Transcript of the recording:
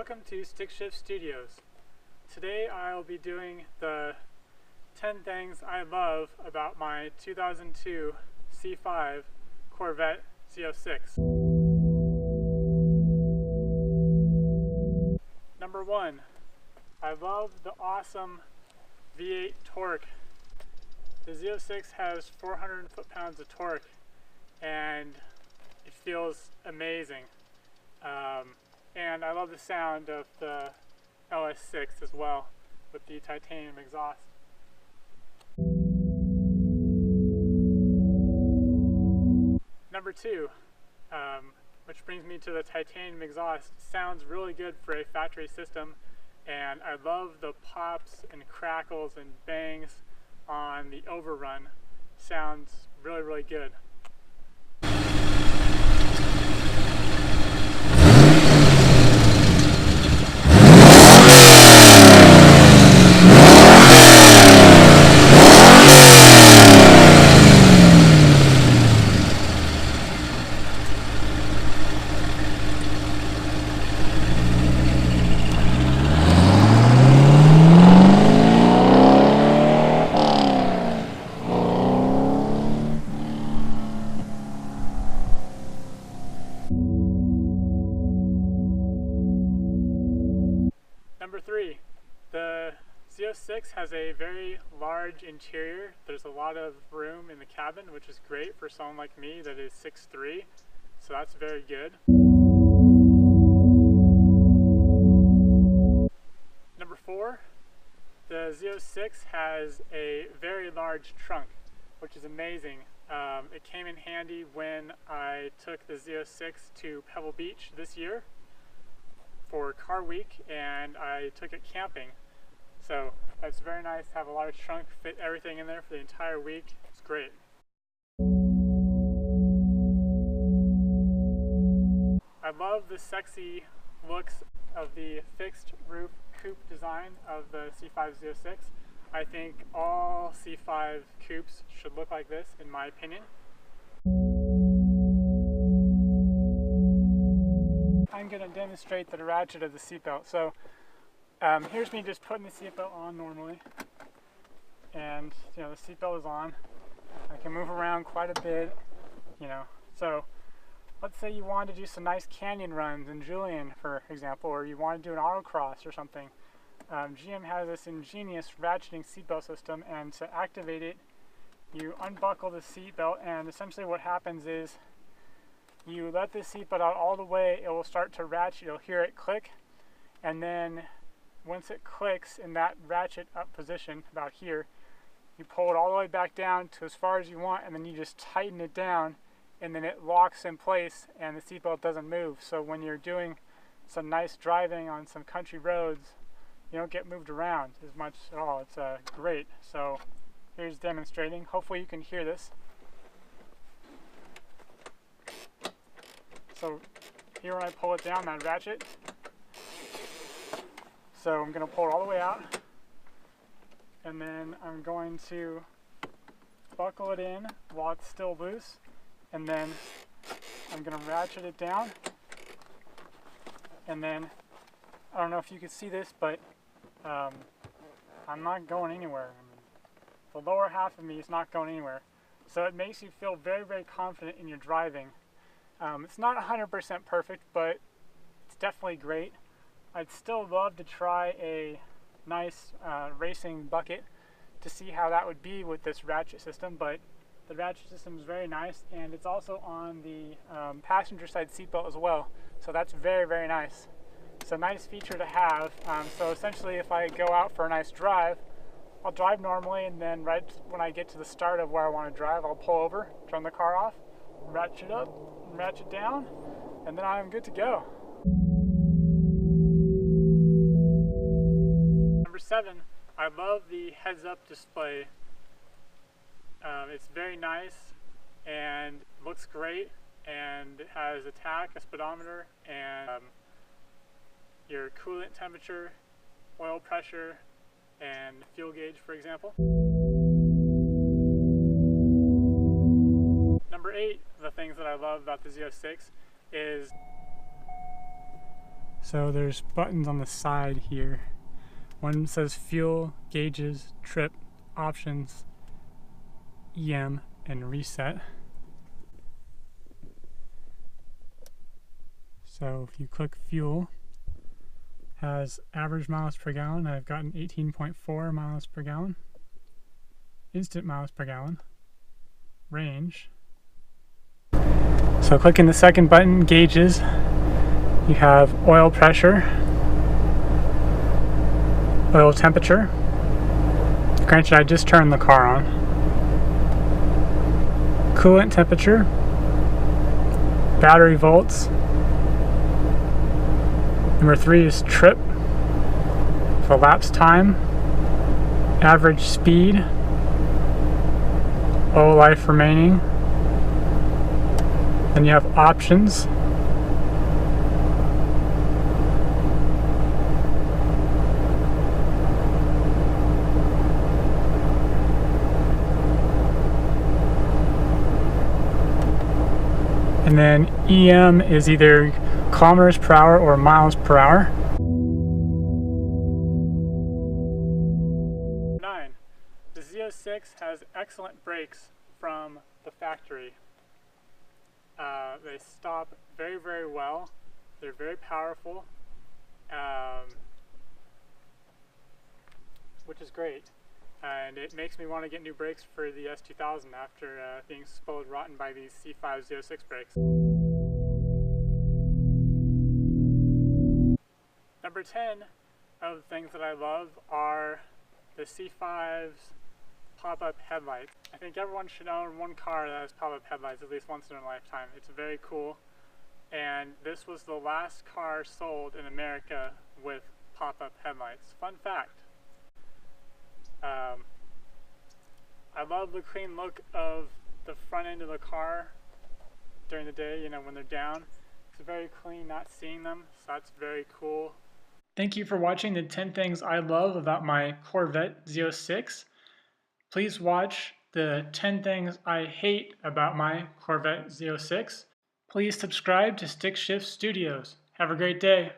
Welcome to StickShiftStudios. Today I will be doing the 10 things I love about my 2002 C5 Corvette Z06. Number 1. I love the awesome V8 torque. The Z06 has 400 foot-pounds of torque and it feels amazing. And I love the sound of the LS6 as well with the titanium exhaust. Number 2, which brings me to the titanium exhaust. Sounds really good for a factory system, and I love the pops and crackles and bangs on the overrun. Sounds really good. Number 3, the Z06 has a very large interior. There's a lot of room in the cabin, which is great for someone like me that is 6'3", so that's very good. Number 4, the Z06 has a very large trunk, which is amazing. It came in handy when I took the Z06 to Pebble Beach this year for car week, and I took it camping. So it's very nice to have a large trunk, fit everything in there for the entire week. It's great. I love the sexy looks of the fixed roof coupe design of the C5 Z06. I think all C5 coupes should look like this, in my opinion. I'm going to demonstrate the ratchet of the seatbelt. So here's me just putting the seatbelt on normally, and the seatbelt is on. I can move around quite a bit, So let's say you want to do some nice canyon runs in Julian, for example, or you want to do an autocross or something. GM has this ingenious ratcheting seatbelt system, and to activate it, you unbuckle the seatbelt, and essentially what happens is you let the seatbelt out all the way, it will start to ratchet, you'll hear it click, and then once it clicks in that ratchet up position, about here, you pull it all the way back down to as far as you want, and then you just tighten it down, and then it locks in place and the seatbelt doesn't move. So when you're doing some nice driving on some country roads, you don't get moved around as much at all. It's great. So here's demonstrating. Hopefully you can hear this. So here when I pull it down, that ratchet. So I'm going to pull it all the way out, and then I'm going to buckle it in while it's still loose, and then I'm going to ratchet it down, and then I don't know if you can see this, but I'm not going anywhere. The lower half of me is not going anywhere, so it makes you feel very confident in your driving. It's not 100% perfect, but it's definitely great. I'd still love to try a nice racing bucket to see how that would be with this ratchet system, but the ratchet system is very nice, and it's also on the passenger side seatbelt as well, so that's very nice. It's a nice feature to have. So essentially if I go out for a nice drive, I'll drive normally, and then right when I get to the start of where I want to drive, I'll pull over, turn the car off, ratchet up, ratchet down, and then I'm good to go. Number 7, I love the heads-up display. It's very nice and looks great, and it has a tach, a speedometer, and your coolant temperature, oil pressure, and fuel gauge, for example. Number 8, the things that I love about the Z06 is So there's buttons on the side here. One says fuel, gauges, trip, options, EM, and reset. So if you click fuel, has average miles per gallon. I've gotten 18.4 miles per gallon. Instant miles per gallon. Range. So clicking the second button, gauges, you have oil pressure, oil temperature. Granted, I just turned the car on. Coolant temperature, battery volts. Number 3 is trip, for lapse time, average speed, oil life remaining. Then you have options. And then EM is either kilometers per hour or miles per hour. 9. The Z06 has excellent brakes from the factory. They stop very, very well. They're very powerful, which is great. And it makes me want to get new brakes for the S2000 after being spoiled rotten by these C5 Z06 brakes. Number 10 of the things that I love are the C5's pop-up headlights. I think everyone should own one car that has pop-up headlights at least once in their lifetime. It's very cool, and this was the last car sold in America with pop-up headlights. Fun fact. I love the clean look of the front end of the car during the day, you know, when they're down. It's very clean not seeing them, so that's very cool. Thank you for watching the 10 things I love about my Corvette Z06. Please watch the 10 things I hate about my Corvette Z06. Please subscribe to StickShiftStudios. Have a great day.